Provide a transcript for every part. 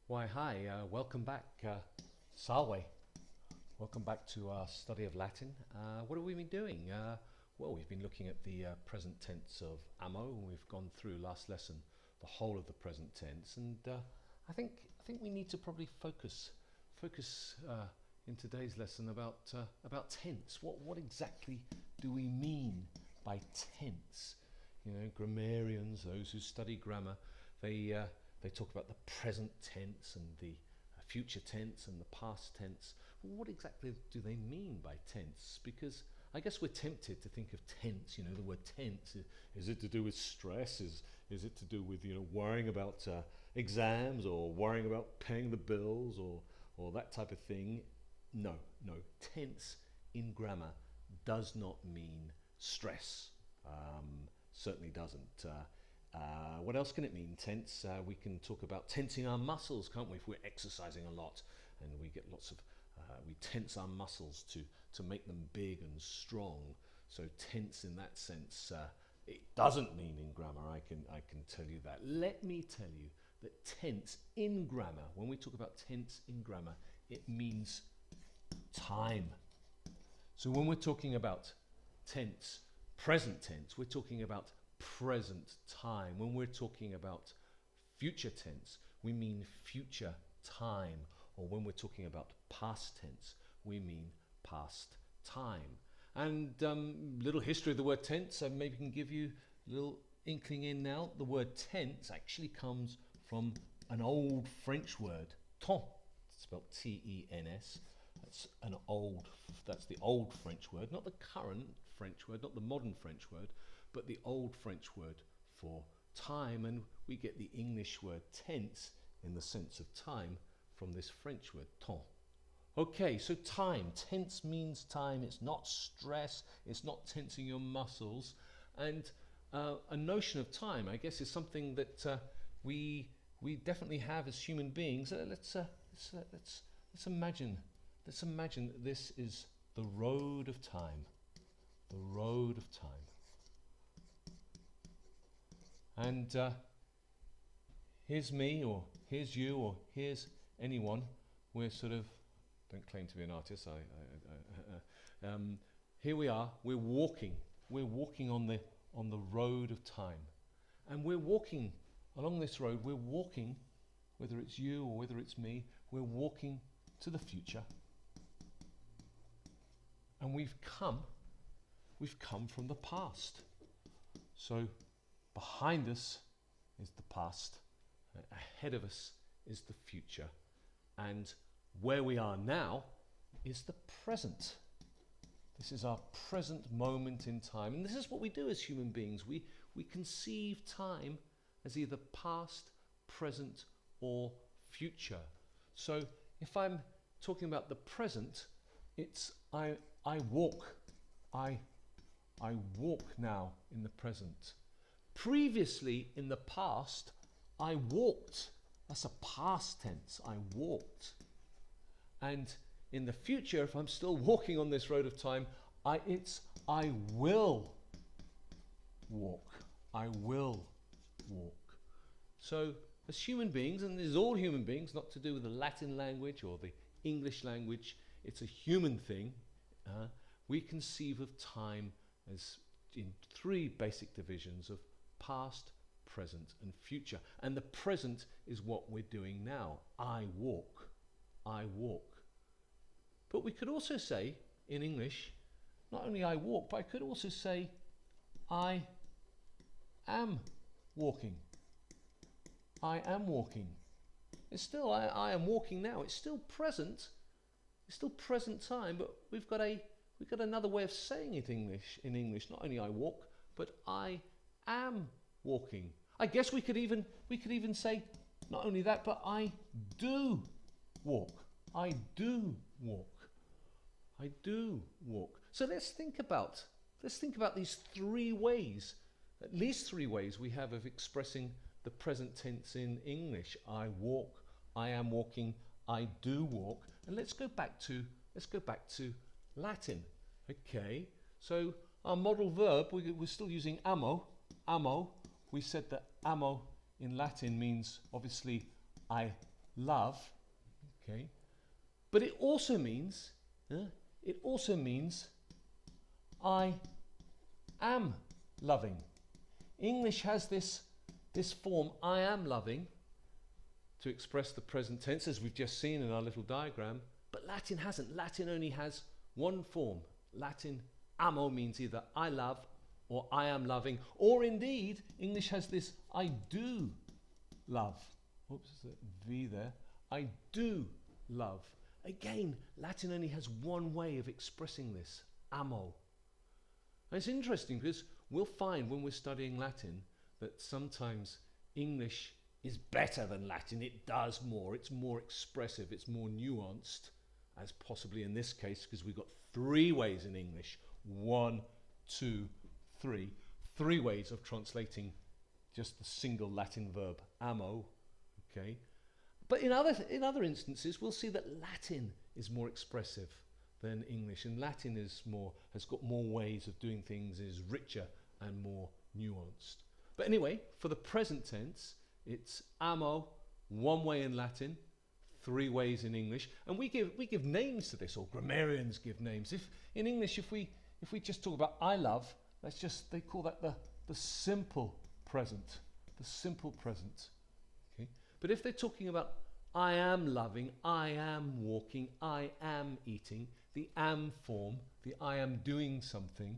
Why, hi, welcome back, Salwe. Welcome back to our study of Latin. What have we been doing? Well, we've been looking at the present tense of amo, and we've gone through last lesson the whole of the present tense. And I think we need to probably focus in today's lesson about tense. What exactly do we mean by tense? You know, grammarians, those who study grammar, they talk about the present tense and the future tense and the past tense. What exactly do they mean by tense? Because I guess we're tempted to think of tense, you know, the word tense. Is it to do with stress? Is it to do with, you know, worrying about exams or worrying about paying the bills or that type of thing? No, no. Tense in grammar does not mean stress. Certainly doesn't. What else can it mean? Tense. We can talk about tensing our muscles, can't we? If we're exercising a lot and we get lots of, we tense our muscles to make them big and strong. So tense in that sense, it doesn't mean in grammar. I can tell you that. Let me tell you that tense in grammar, when we talk about tense in grammar, it means time. So when we're talking about tense, present tense, we're talking about present time. When we're talking about future tense, we mean future time. Or when we're talking about past tense, we mean past time. And little history of the word tense, I maybe can give you a little inkling in now. The word tense actually comes from an old French word, temps, spelled T-E-N-S. That's the old French word, not the current French word, not the modern French word, but the old French word for time. And we get the English word tense in the sense of time from this French word, temps. Okay, so time. Tense means time. It's not stress. It's not tensing your muscles. And a notion of time, I guess, is something that we definitely have as human beings. Let's imagine that this is the road of time. The road of time. And here's me, or here's you, or here's anyone. We're sort of, don't claim to be an artist. Here we are. We're walking. We're walking on the road of time, and we're walking along this road. We're walking, whether it's you or whether it's me. We're walking to the future, and we've come from the past. So behind us is the past, ahead of us is the future, and where we are now is the present. This is our present moment in time, and this is what we do as human beings. We conceive time as either past, present, or future. So if I'm talking about the present, it's I walk. I walk now in the present. Previously, in the past, I walked. That's a past tense. I walked. And in the future, if I'm still walking on this road of time, I will walk. I will walk. So as human beings, and this is all human beings, not to do with the Latin language or the English language, it's a human thing. We conceive of time as in three basic divisions of past, present, and future. And the present is what we're doing now. I walk. I walk. But we could also say, in English, not only I walk, but I could also say, I am walking. I am walking. It's still, I am walking now. It's still present. It's still present time, but we've got another way of saying it in English. Not only I walk, but I am walking. I guess we could even say not only that, but I do walk. I do walk. I do walk. So let's think about these three ways, at least three ways we have of expressing the present tense in English. I walk, I am walking, I do walk. And let's go back to Latin. Okay, so our modal verb, we're still using amo. Amo. We said that amo in Latin means obviously I love, okay? But it also means, I am loving. English has this form, I am loving, to express the present tense, as we've just seen in our little diagram, but Latin hasn't. Latin only has one form. Latin, amo, means either I love or I am loving, or indeed, English has this I do love. Oops, there's a V there. I do love. Again, Latin only has one way of expressing this, amo. And it's interesting because we'll find when we're studying Latin that sometimes English is better than Latin. It does more. It's more expressive. It's more nuanced, as possibly in this case, because we've got three ways in English. 1, 2, 3. 3 ways of translating just the single Latin verb, amo. Okay. But in other instances, we'll see that Latin is more expressive than English, and Latin has got more ways of doing things, is richer and more nuanced. But anyway, for the present tense, it's amo, one way in Latin, 3 ways in English, and we give names to this, or grammarians give names. If in English, if we just talk about I love, they call that the simple present, the simple present. Okay, but if they're talking about I am loving, I am walking, I am eating, the am form, the I am doing something,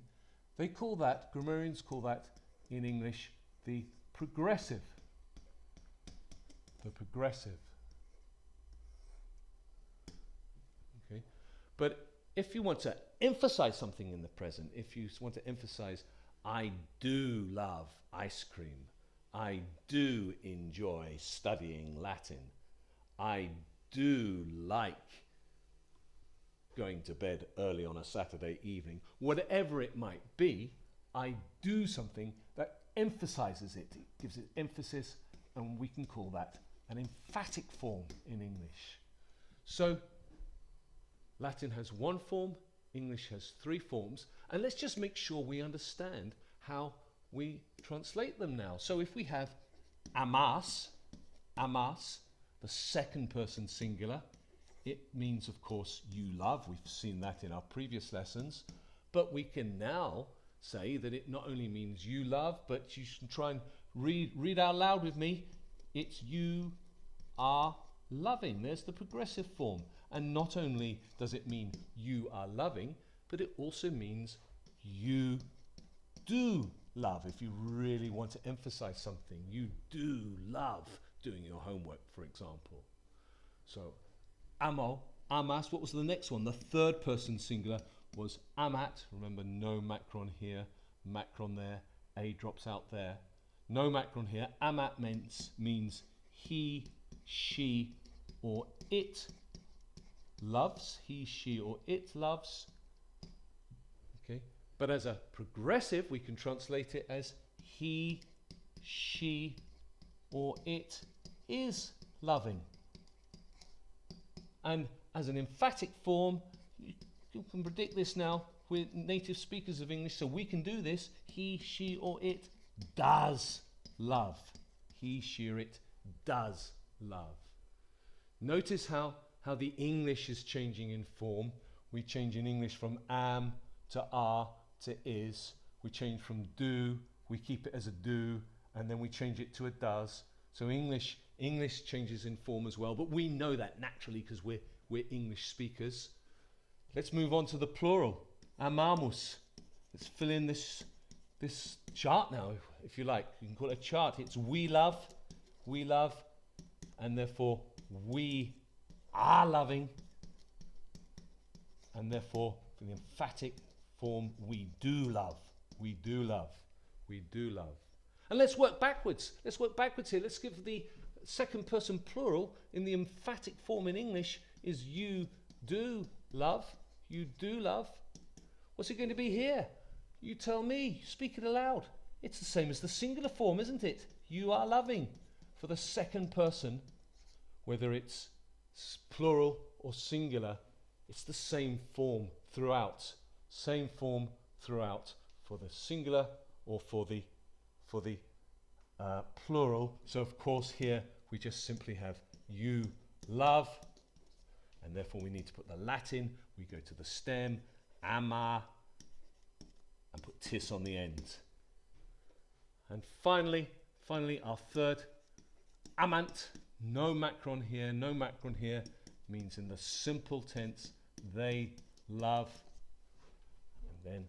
grammarians call that in English the progressive. The progressive. Okay, but if you want to emphasize something in the present, if you want to emphasize, I do love ice cream, I do enjoy studying Latin, I do like going to bed early on a Saturday evening, whatever it might be, I do something that emphasizes it, gives it emphasis, and we can call that an emphatic form in English. So Latin has 1 form, English has 3 forms, and let's just make sure we understand how we translate them now. So if we have amas, the second person singular, it means, of course, you love. We've seen that in our previous lessons, but we can now say that it not only means you love, but you should try and read out loud with me. It's you are loving. There's the progressive form. And not only does it mean you are loving, but it also means you do love. If you really want to emphasize something, you do love doing your homework, for example. So amo, amas, what was the next one? The third person singular was amat. Remember, no macron here, macron there, a drops out there. No macron here. Amat means he, she, or it loves. He, she, or it loves. Okay, but as a progressive, we can translate it as he, she, or it is loving. And as an emphatic form, you can predict this now. We're native speakers of English, so we can do this. He, she, or it does love. He, she, or it does love. Notice how the English is changing in form. We change in English from am to are to is. We change from do, we keep it as a do, and then we change it to a does. So English changes in form as well, but we know that naturally because we're English speakers. Let's move on to the plural, amamos. Let's fill in this chart now, if you like. You can call it a chart. It's we love, and therefore we are loving, and therefore for the emphatic form, we do love, we do love, we do love. And let's work backwards. Let's work backwards here. Let's give the second person plural in the emphatic form in English is you do love. You do love. What's it going to be here? You tell me. Speak it aloud. It's the same as the singular form, isn't it? You are loving. For the second person, whether it's plural or singular, it's the same form throughout. Same form throughout for the singular or for the plural. So of course here we just simply have you love, and therefore we need to put the Latin. We go to the stem, ama, and put tis on the end. And finally, our third, amant, no macron here, means in the simple tense, they love. And then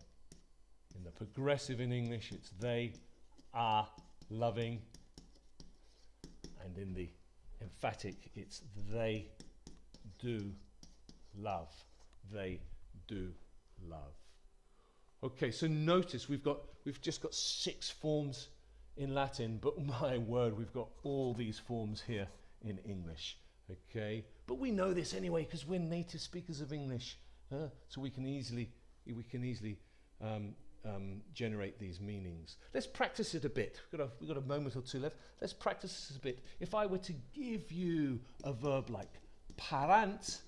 in the progressive in English, it's they are loving. And in the emphatic, it's they do love. They do love. Okay, so notice we've just got 6 forms in Latin, but my word, we've got all these forms here in English. Okay, but we know this anyway because we're native speakers of English, so we can easily generate these meanings. Let's practice it a bit. We've got a moment or two left. Let's practice this a bit. If I were to give you a verb like parant,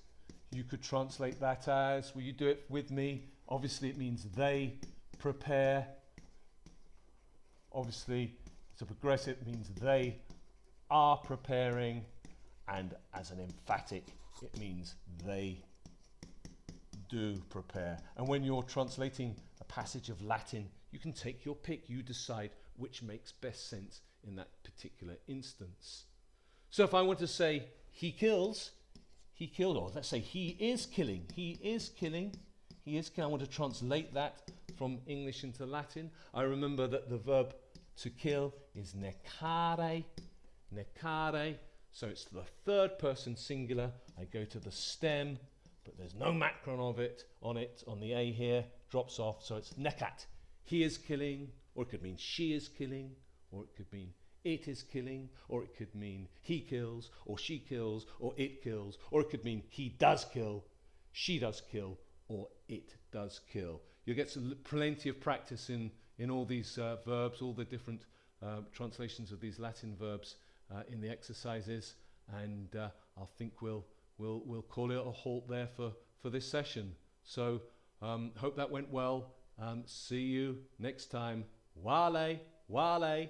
you could translate that as, will you do it with me? Obviously it means they prepare. Obviously it's a progressive, it means they are preparing. And as an emphatic, it means they do prepare. And when you're translating a passage of Latin, you can take your pick. You decide which makes best sense in that particular instance. So if I want to say he kills, he killed, or let's say he is killing, I want to translate that from English into Latin. I remember that the verb to kill is necare, so it's the third person singular. I go to the stem, but there's no macron on the A here, drops off, so it's necat. He is killing, or it could mean she is killing, or it could mean it is killing, or it could mean he kills, or she kills, or it kills, or it could mean he does kill, she does kill, or it does kill. You'll get plenty of practice in all these verbs, all the different translations of these Latin verbs in the exercises, and I think we'll call it a halt there for this session. So hope that went well. See you next time. Wale, wale.